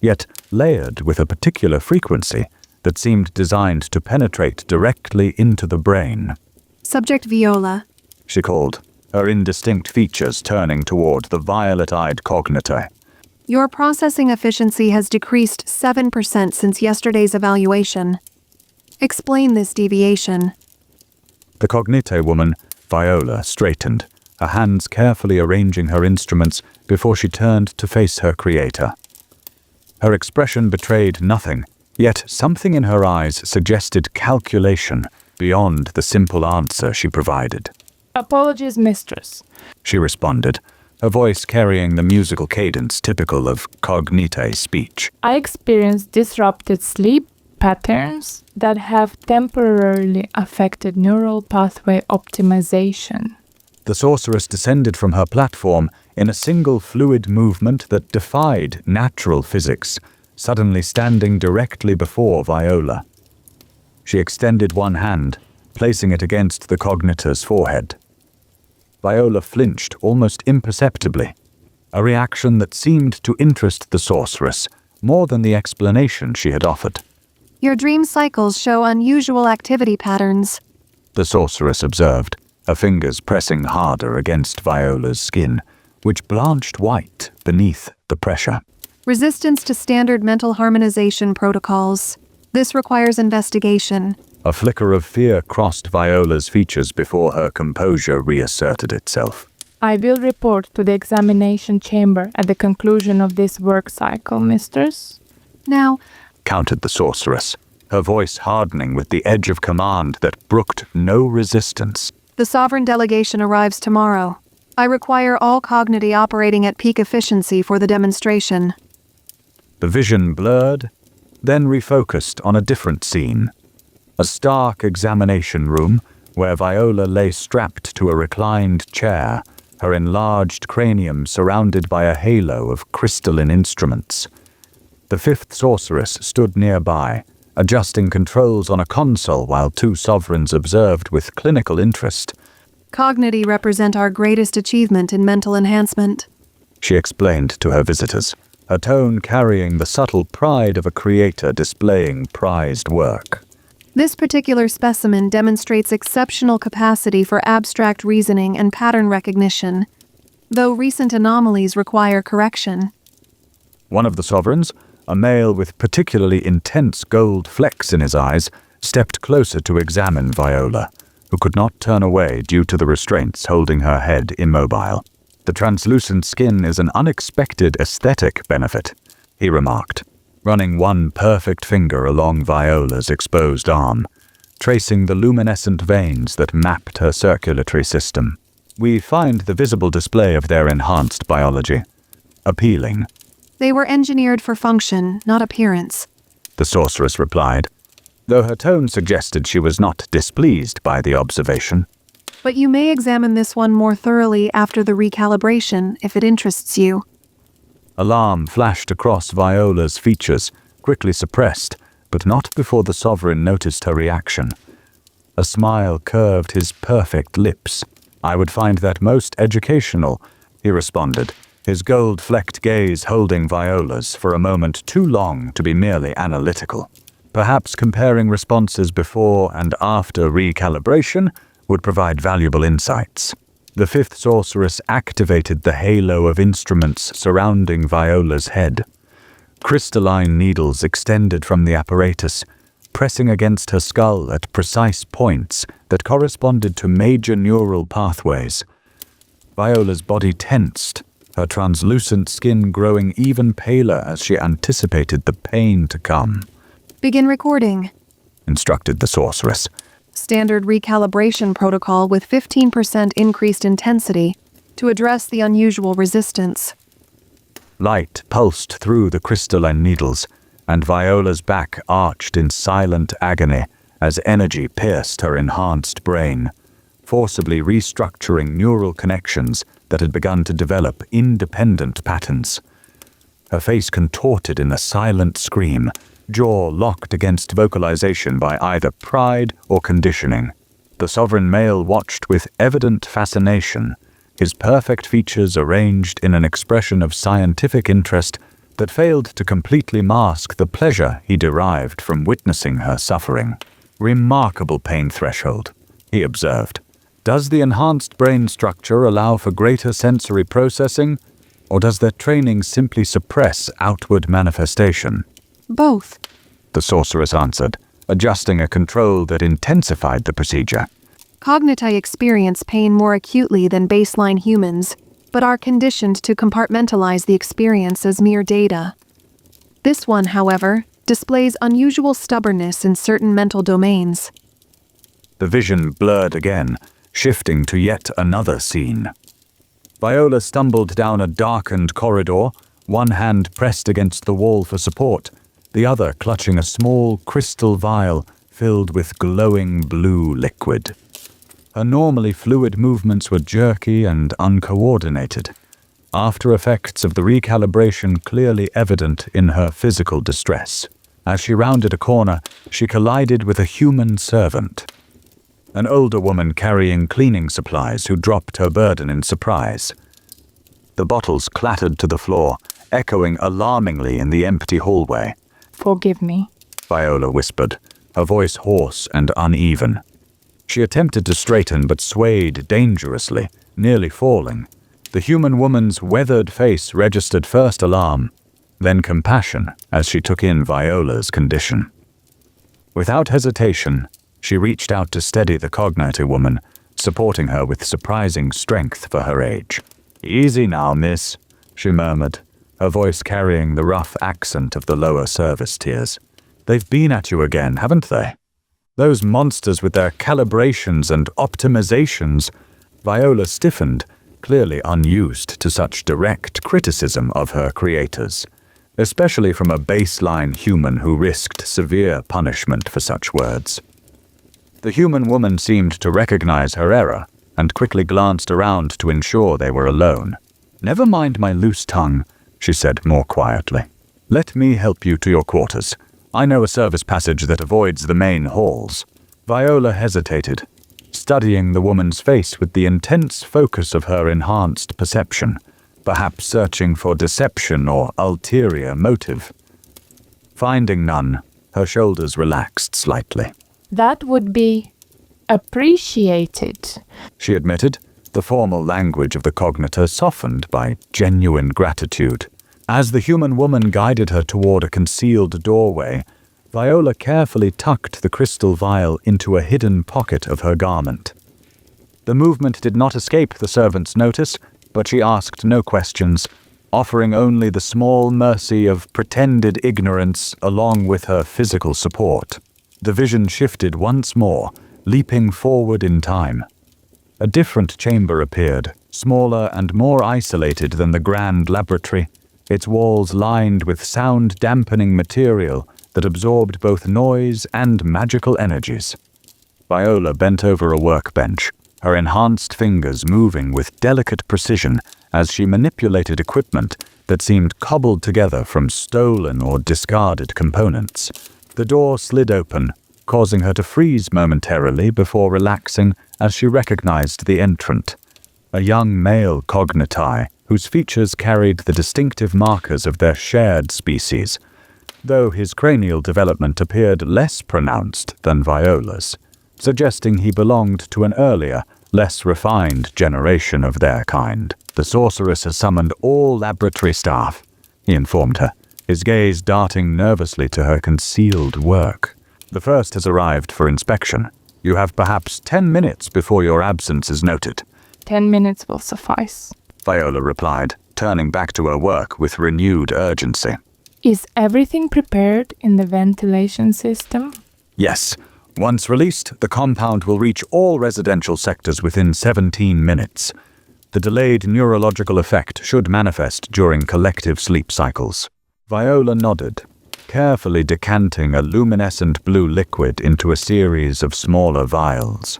yet layered with a particular frequency that seemed designed to penetrate directly into the brain. Subject Viola, She called, her indistinct features turning toward the violet-eyed cognite. your processing efficiency has decreased 7% since yesterday's evaluation. Explain this deviation. The cognite woman, Viola, straightened, her hands carefully arranging her instruments before she turned to face her creator. Her expression betrayed nothing, yet something in her eyes suggested calculation beyond the simple answer she provided. Apologies, mistress. She responded, her voice carrying the musical cadence typical of cognite speech. I experienced disrupted sleep patterns that have temporarily affected neural pathway optimization. The sorceress descended from her platform in a single fluid movement that defied natural physics, suddenly standing directly before Viola. She extended one hand, placing it against the cognite's forehead. Viola flinched almost imperceptibly, a reaction that seemed to interest the sorceress more than the explanation she had offered. Your dream cycles show unusual activity patterns. The sorceress observed, her fingers pressing harder against Viola's skin, which blanched white beneath the pressure. Resistance to standard mental harmonization protocols. This requires investigation. A flicker of fear crossed Viola's features before her composure reasserted itself. I will report to the examination chamber at the conclusion of this work cycle, mistress. Now, Countered the sorceress, her voice hardening with the edge of command that brooked no resistance. the sovereign delegation arrives tomorrow. I require all cognity operating at peak efficiency for the demonstration. The vision blurred, then refocused on a different scene. A stark examination room where Viola lay strapped to a reclined chair, her enlarged cranium surrounded by a halo of crystalline instruments. The fifth sorceress stood nearby, adjusting controls on a console while two sovereigns observed with clinical interest. Cognity represent our greatest achievement in mental enhancement. She explained to her visitors, her tone carrying the subtle pride of a creator displaying prized work. This particular specimen demonstrates exceptional capacity for abstract reasoning and pattern recognition, though recent anomalies require correction. One of the sovereigns, a male with particularly intense gold flecks in his eyes, stepped closer to examine Viola, who could not turn away due to the restraints holding her head immobile. The translucent skin is an unexpected aesthetic benefit, he remarked, running one perfect finger along Viola's exposed arm, tracing the luminescent veins that mapped her circulatory system. We find the visible display of their enhanced biology appealing. They were engineered for function, not appearance. The sorceress replied, though her tone suggested she was not displeased by the observation. But you may examine this one more thoroughly after the recalibration, if it interests you. Alarm flashed across Viola's features, quickly suppressed, but not before the sovereign noticed her reaction. A smile curved his perfect lips. I would find that most educational, he responded, his gold-flecked gaze holding Viola's for a moment too long to be merely analytical. Perhaps comparing responses before and after recalibration would provide valuable insights. The fifth sorceress activated the halo of instruments surrounding Viola's head. Crystalline needles extended from the apparatus, pressing against her skull at precise points that corresponded to major neural pathways. Viola's body tensed, her translucent skin growing even paler as she anticipated the pain to come. Begin recording. Instructed the sorceress. Standard recalibration protocol with 15% increased intensity to address the unusual resistance. Light pulsed through the crystalline needles, and Viola's back arched in silent agony as energy pierced her enhanced brain, forcibly restructuring neural connections that had begun to develop independent patterns. Her face contorted in a silent scream, jaw locked against vocalization by either pride or conditioning. The sovereign male watched with evident fascination, his perfect features arranged in an expression of scientific interest that failed to completely mask the pleasure he derived from witnessing her suffering. Remarkable pain threshold, he observed. Does the enhanced brain structure allow for greater sensory processing, or does their training simply suppress outward manifestation? Both, the sorceress answered, adjusting a control that intensified the procedure. Cogniti experience pain more acutely than baseline humans, but are conditioned to compartmentalize the experience as mere data. This one, however, displays unusual stubbornness in certain mental domains. The vision blurred again, shifting to yet another scene. Viola stumbled down a darkened corridor, one hand pressed against the wall for support, the other clutching a small crystal vial filled with glowing blue liquid. Her normally fluid movements were jerky and uncoordinated, after effects of the recalibration clearly evident in her physical distress. As she rounded a corner, she collided with a human servant, an older woman carrying cleaning supplies who dropped her burden in surprise. The bottles clattered to the floor, echoing alarmingly in the empty hallway. Forgive me. Viola whispered, her voice hoarse and uneven. She attempted to straighten but swayed dangerously, nearly falling. The human woman's weathered face registered first alarm, then compassion as she took in Viola's condition. Without hesitation, she reached out to steady the Cogniti woman, supporting her with surprising strength for her age. "Easy now, miss," she murmured, her voice carrying the rough accent of the lower service tiers. "They've been at you again, haven't they? Those monsters with their calibrations and optimizations." Viola stiffened, clearly unused to such direct criticism of her creators, especially from a baseline human who risked severe punishment for such words. The human woman seemed to recognize her error and quickly glanced around to ensure they were alone. "Never mind my loose tongue," she said more quietly. "Let me help you to your quarters. I know a service passage that avoids the main halls." Viola hesitated, studying the woman's face with the intense focus of her enhanced perception, perhaps searching for deception or ulterior motive. Finding none, her shoulders relaxed slightly. That would be appreciated, she admitted, the formal language of the cognitor softened by genuine gratitude. As the human woman guided her toward a concealed doorway, Viola carefully tucked the crystal vial into a hidden pocket of her garment. The movement did not escape the servant's notice, but she asked no questions, offering only the small mercy of pretended ignorance along with her physical support. The vision shifted once more, leaping forward in time. A different chamber appeared, smaller and more isolated than the grand laboratory, its walls lined with sound-dampening material that absorbed both noise and magical energies. Viola bent over a workbench, her enhanced fingers moving with delicate precision as she manipulated equipment that seemed cobbled together from stolen or discarded components. The door slid open, causing her to freeze momentarily before relaxing as she recognized the entrant, a young male cogniti whose features carried the distinctive markers of their shared species. though his cranial development appeared less pronounced than Viola's, suggesting he belonged to an earlier, less refined generation of their kind. "The sorceress has summoned all laboratory staff," he informed her, his gaze darting nervously to her concealed work. "The first has arrived for inspection. You have perhaps 10 minutes before your absence is noted." 10 minutes will suffice. Viola replied, turning back to her work with renewed urgency. Is everything prepared in the ventilation system? "Yes. Once released, the compound will reach all residential sectors within 17 minutes. The delayed neurological effect should manifest during collective sleep cycles." Viola nodded, carefully decanting a luminescent blue liquid into a series of smaller vials.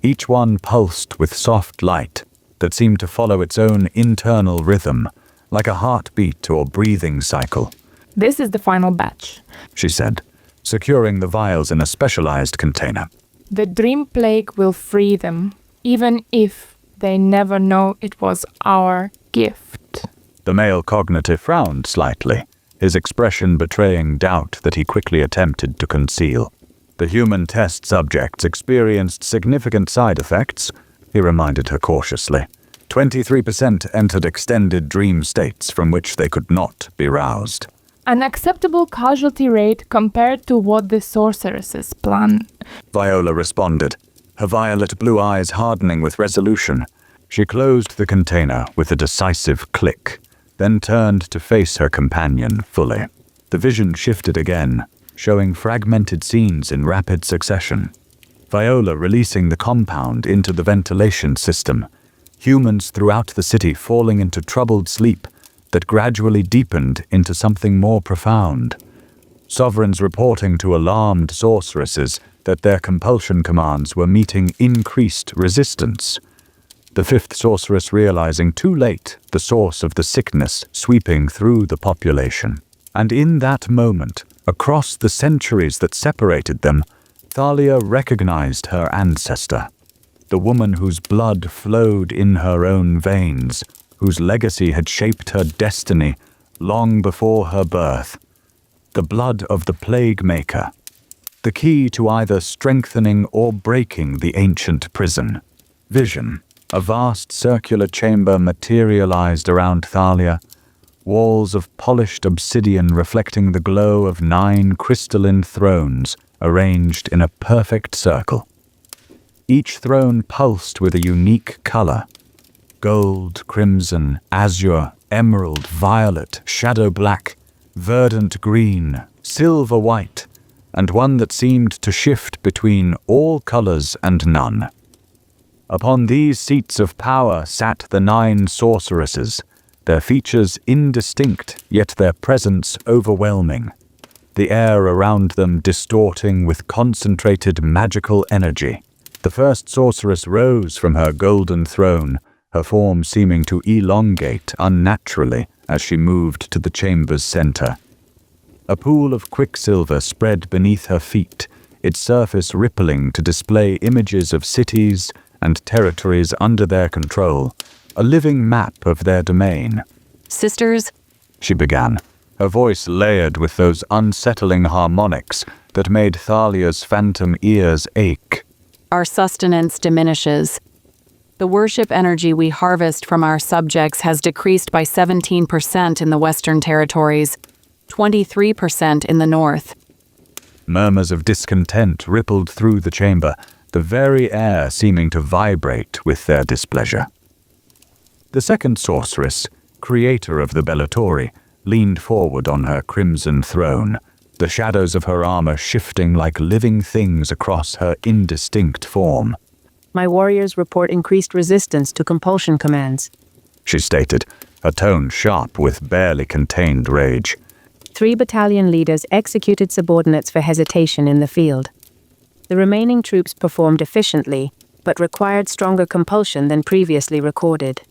Each one pulsed with soft light that seemed to follow its own internal rhythm, like a heartbeat or breathing cycle. This is the final batch. She said, securing the vials in a specialized container. The dream plague will free them, even if they never know it was our gift. The male cognitive frowned slightly, his expression betraying doubt that he quickly attempted to conceal. "The human test subjects experienced significant side effects," he reminded her cautiously. 23% entered extended dream states from which they could not be roused. An acceptable casualty rate compared to what the sorceresses plan. Viola responded, her violet blue eyes hardening with resolution. She closed the container with a decisive click, then turned to face her companion fully. The vision shifted again, showing fragmented scenes in rapid succession. Viola releasing the compound into the ventilation system, humans throughout the city falling into troubled sleep that gradually deepened into something more profound. Sovereigns reporting to alarmed sorceresses that their compulsion commands were meeting increased resistance. The fifth sorceress realizing too late the source of the sickness sweeping through the population. And in that moment, across the centuries that separated them, Thalia recognized her ancestor, the woman whose blood flowed in her own veins, whose legacy had shaped her destiny long before her birth. The blood of the Plague Maker, the key to either strengthening or breaking the ancient prison. Vision, a vast circular chamber materialized around Thalia, walls of polished obsidian reflecting the glow of 9 crystalline thrones arranged in a perfect circle. Each throne pulsed with a unique color: gold, crimson, azure, emerald, violet, shadow black, verdant green, silver white, and one that seemed to shift between all colors and none. Upon these seats of power sat the 9 sorceresses, their features indistinct, yet their presence overwhelming, the air around them distorting with concentrated magical energy. The first sorceress rose from her golden throne, her form seeming to elongate unnaturally as she moved to the chamber's center. A pool of quicksilver spread beneath her feet, its surface rippling to display images of cities and territories under their control, a living map of their domain. "Sisters," she began, her voice layered with those unsettling harmonics that made Thalia's phantom ears ache. "our sustenance diminishes. The worship energy we harvest from our subjects has decreased by 17% in the Western Territories, 23% in the North." Murmurs of discontent rippled through the chamber, the very air seeming to vibrate with their displeasure. The second sorceress, creator of the Bellatori, leaned forward on her crimson throne, the shadows of her armor shifting like living things across her indistinct form. My warriors report increased resistance to compulsion commands, she stated, her tone sharp with barely contained rage. 3 battalion leaders executed subordinates for hesitation in the field. The remaining troops performed efficiently, but required stronger compulsion than previously recorded.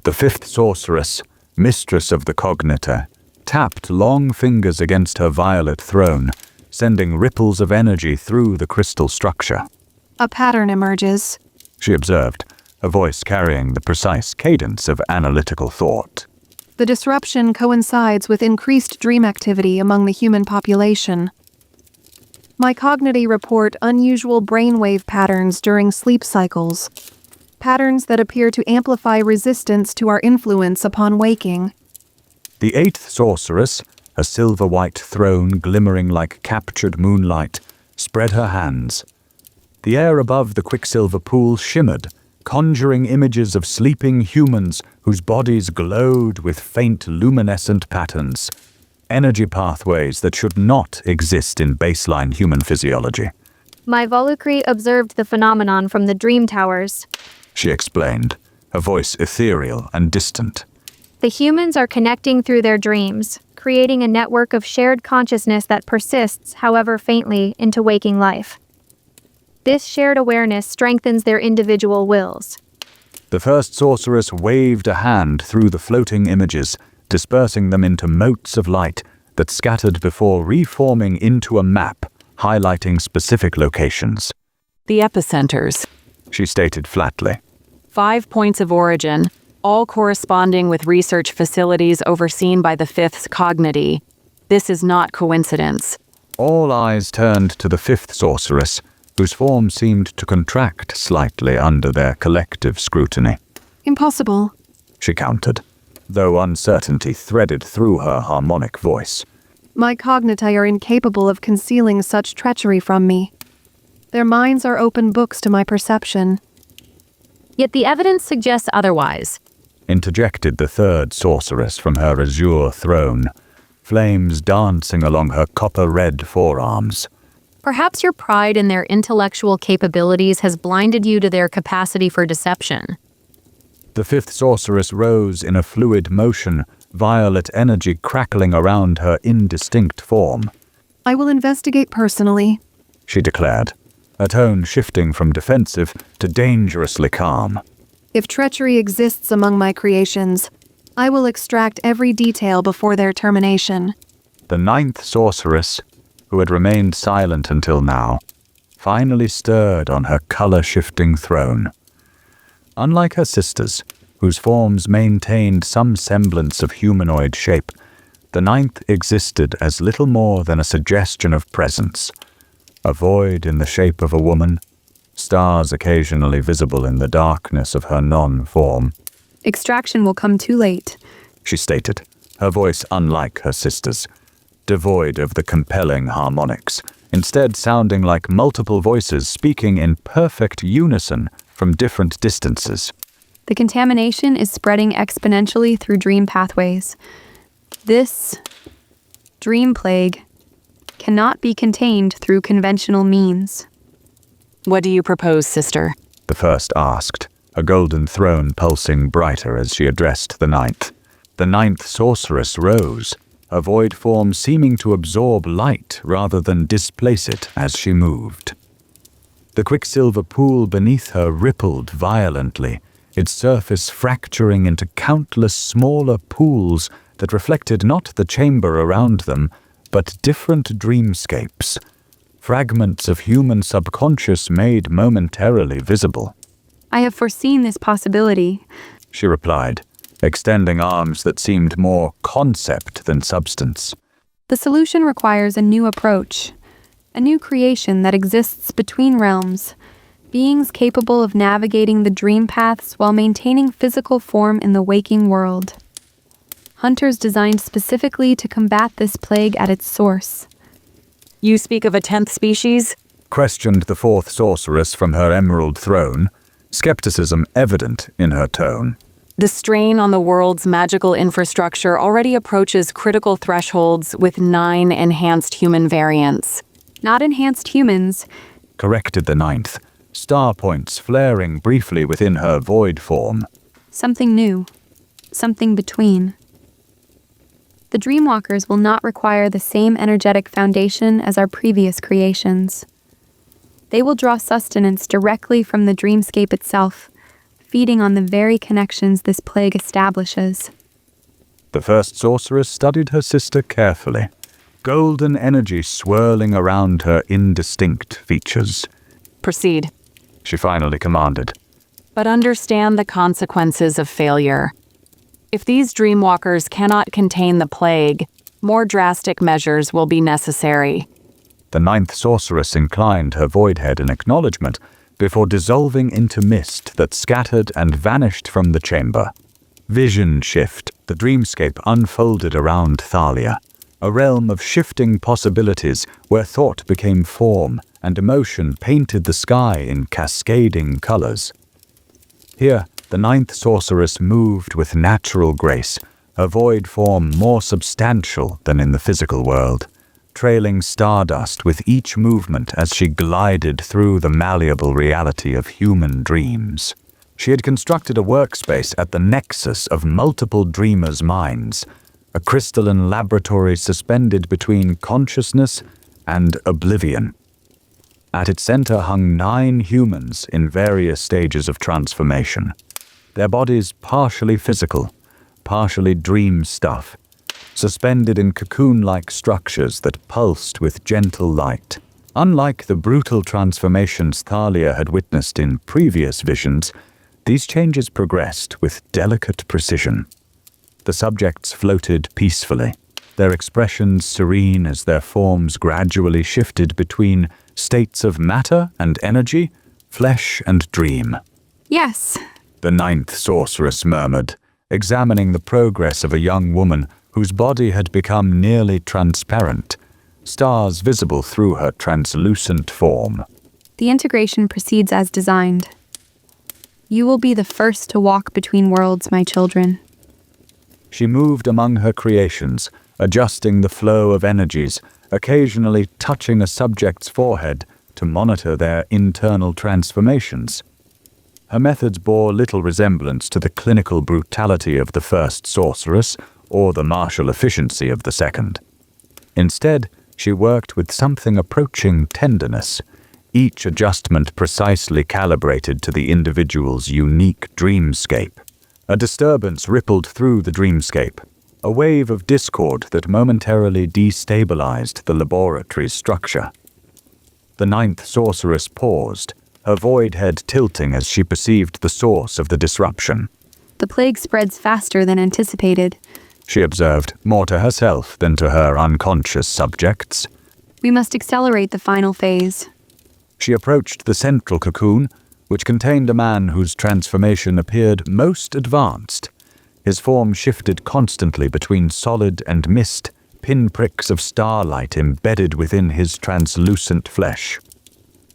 The fifth sorceress, mistress of the cognitor, tapped long fingers against her violet throne, sending ripples of energy through the crystal structure. A pattern emerges. She observed, her voice carrying the precise cadence of analytical thought. The disruption coincides with increased dream activity among the human population. My cognitive report unusual brainwave patterns during sleep cycles, patterns that appear to amplify resistance to our influence upon waking. The eighth sorceress, a silver-white throne glimmering like captured moonlight, spread her hands. The air above the quicksilver pool shimmered, conjuring images of sleeping humans whose bodies glowed with faint luminescent patterns, energy pathways that should not exist in baseline human physiology. My Volucri observed the phenomenon from the dream towers. She explained, her voice ethereal and distant. The humans are connecting through their dreams, creating a network of shared consciousness that persists, however faintly, into waking life. This shared awareness strengthens their individual wills. The first sorceress waved a hand through the floating images, dispersing them into motes of light that scattered before reforming into a map, highlighting specific locations. The epicenters. She stated flatly. 5 points of origin, all corresponding with research facilities overseen by the Fifth Cognity. This is not coincidence. All eyes turned to the fifth sorceress, whose form seemed to contract slightly under their collective scrutiny. Impossible, She countered, though uncertainty threaded through her harmonic voice. My cogniti are incapable of concealing such treachery from me. Their minds are open books to my perception. Yet the evidence suggests otherwise. Interjected the third sorceress from her azure throne, flames dancing along her copper-red forearms. Perhaps your pride in their intellectual capabilities has blinded you to their capacity for deception. The fifth sorceress rose in a fluid motion, violet energy crackling around her indistinct form. I will investigate personally, She declared, her tone shifting from defensive to dangerously calm. If treachery exists among my creations, I will extract every detail before their termination. The ninth sorceress, who had remained silent until now, finally stirred on her color-shifting throne. Unlike her sisters, whose forms maintained some semblance of humanoid shape, the ninth existed as little more than a suggestion of presence. A void in the shape of a woman, stars occasionally visible in the darkness of her non-form. Extraction will come too late, She stated, her voice unlike her sister's, devoid of the compelling harmonics, instead sounding like multiple voices speaking in perfect unison from different distances. The contamination is spreading exponentially through dream pathways. This dream plague cannot be contained through conventional means. What do you propose, sister? The first asked, a golden throne pulsing brighter as she addressed the ninth. The ninth sorceress rose, a void form seeming to absorb light rather than displace it as she moved. The quicksilver pool beneath her rippled violently, its surface fracturing into countless smaller pools that reflected not the chamber around them, but different dreamscapes, fragments of human subconscious made momentarily visible. I have foreseen this possibility, She replied, extending arms that seemed more concept than substance. The solution requires a new approach, a new creation that exists between realms, beings capable of navigating the dream paths while maintaining physical form in the waking world. Hunters designed specifically to combat this plague at its source. You speak of a 10th species? Questioned the fourth sorceress from her emerald throne, skepticism evident in her tone. The strain on the world's magical infrastructure already approaches critical thresholds with 9 enhanced human variants. Not enhanced humans, Corrected the ninth, star points flaring briefly within her void form. something new, something between. The Dreamwalkers will not require the same energetic foundation as our previous creations. They will draw sustenance directly from the dreamscape itself, feeding on the very connections this plague establishes. The first sorceress studied her sister carefully, golden energy swirling around her indistinct features. Proceed. She finally commanded. But understand the consequences of failure. If these dreamwalkers cannot contain the plague, more drastic measures will be necessary. The ninth sorceress inclined her void head in acknowledgement before dissolving into mist that scattered and vanished from the chamber. Vision shift, the dreamscape unfolded around Thalia, a realm of shifting possibilities where thought became form and emotion painted the sky in cascading colors. Here, the ninth sorceress moved with natural grace, her void form more substantial than in the physical world, trailing stardust with each movement as she glided through the malleable reality of human dreams. She had constructed a workspace at the nexus of multiple dreamers' minds, a crystalline laboratory suspended between consciousness and oblivion. At its center hung 9 humans in various stages of transformation, their bodies partially physical, partially dream stuff, suspended in cocoon-like structures that pulsed with gentle light. Unlike the brutal transformations Thalia had witnessed in previous visions, these changes progressed with delicate precision. The subjects floated peacefully, their expressions serene as their forms gradually shifted between states of matter and energy, flesh and dream. Yes. The ninth sorceress murmured, examining the progress of a young woman whose body had become nearly transparent, stars visible through her translucent form. The integration proceeds as designed. You will be the first to walk between worlds, my children. She moved among her creations, adjusting the flow of energies, occasionally touching a subject's forehead to monitor their internal transformations. Her methods bore little resemblance to the clinical brutality of the first sorceress or the martial efficiency of the second. Instead, she worked with something approaching tenderness, each adjustment precisely calibrated to the individual's unique dreamscape. A disturbance rippled through the dreamscape, a wave of discord that momentarily destabilized the laboratory's structure. The ninth sorceress paused, her void head tilting as she perceived the source of the disruption. The plague spreads faster than anticipated, she observed, more to herself than to her unconscious subjects. We must accelerate the final phase. She approached the central cocoon, which contained a man whose transformation appeared most advanced. His form shifted constantly between solid and mist, pinpricks of starlight embedded within his translucent flesh.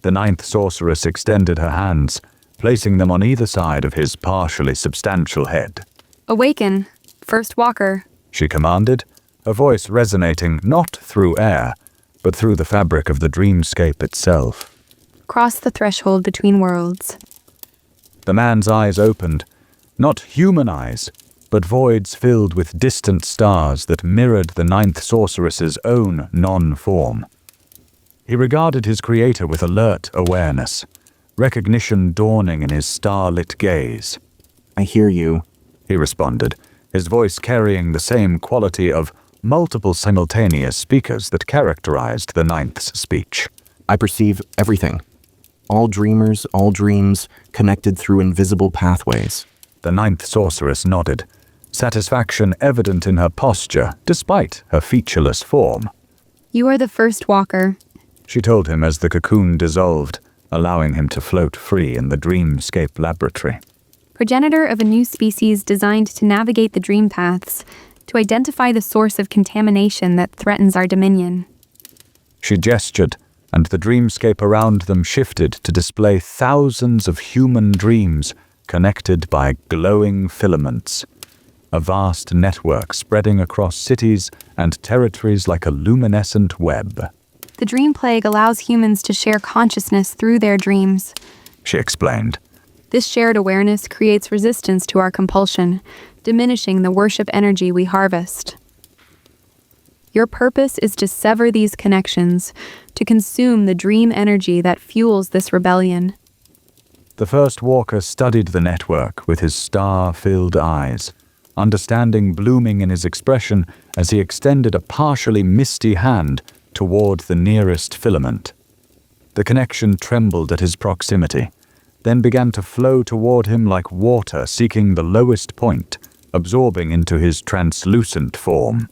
The ninth sorceress extended her hands, placing them on either side of his partially substantial head. Awaken, first walker, she commanded, her voice resonating not through air, but through the fabric of the dreamscape itself. Cross the threshold between worlds. The man's eyes opened, not human eyes, but voids filled with distant stars that mirrored the ninth sorceress's own non-form. He regarded his creator with alert awareness, recognition dawning in his starlit gaze. I hear you, he responded, his voice carrying the same quality of multiple simultaneous speakers that characterized the ninth's speech. I perceive everything. All dreamers, all dreams, connected through invisible pathways. The ninth sorceress nodded, satisfaction evident in her posture despite her featureless form. You are the first walker, she told him as the cocoon dissolved, allowing him to float free in the dreamscape laboratory. Progenitor of a new species designed to navigate the dream paths, to identify the source of contamination that threatens our dominion. She gestured, and the dreamscape around them shifted to display thousands of human dreams connected by glowing filaments. A vast network spreading across cities and territories like a luminescent web. The dream plague allows humans to share consciousness through their dreams, she explained. This shared awareness creates resistance to our compulsion, diminishing the worship energy we harvest. Your purpose is to sever these connections, to consume the dream energy that fuels this rebellion. The first walker studied the network with his star-filled eyes, understanding blooming in his expression as he extended a partially misty hand toward the nearest filament. The connection trembled at his proximity, then began to flow toward him like water seeking the lowest point, absorbing into his translucent form.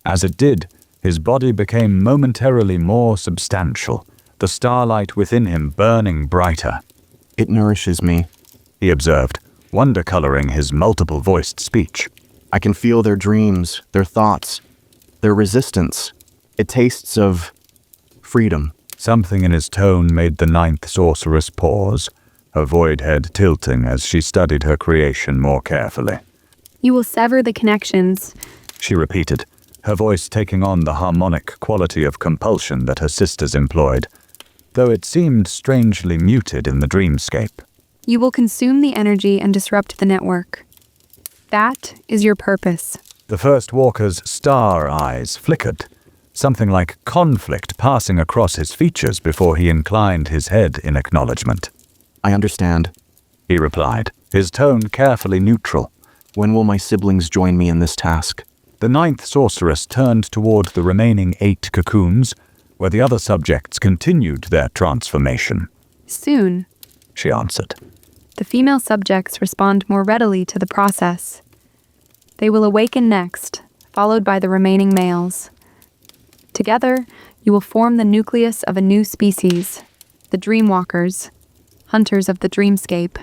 As it did, his body became momentarily more substantial, the starlight within him burning brighter. It nourishes me, he observed, wonder coloring his multiple-voiced speech. I can feel their dreams, their thoughts, their resistance. It tastes of freedom. Something in his tone made the ninth sorceress pause, her void head tilting as she studied her creation more carefully. You will sever the connections, she repeated, her voice taking on the harmonic quality of compulsion that her sisters employed, though it seemed strangely muted in the dreamscape. You will consume the energy and disrupt the network. That is your purpose. The first walker's star eyes flickered, something like conflict passing across his features before he inclined his head in acknowledgement. I understand, he replied, his tone carefully neutral. When will my siblings join me in this task? The ninth sorceress turned toward the remaining 8 cocoons, where the other subjects continued their transformation. Soon, she answered. The female subjects respond more readily to the process. They will awaken next, followed by the remaining males. Together, you will form the nucleus of a new species, the Dreamwalkers, hunters of the dreamscape.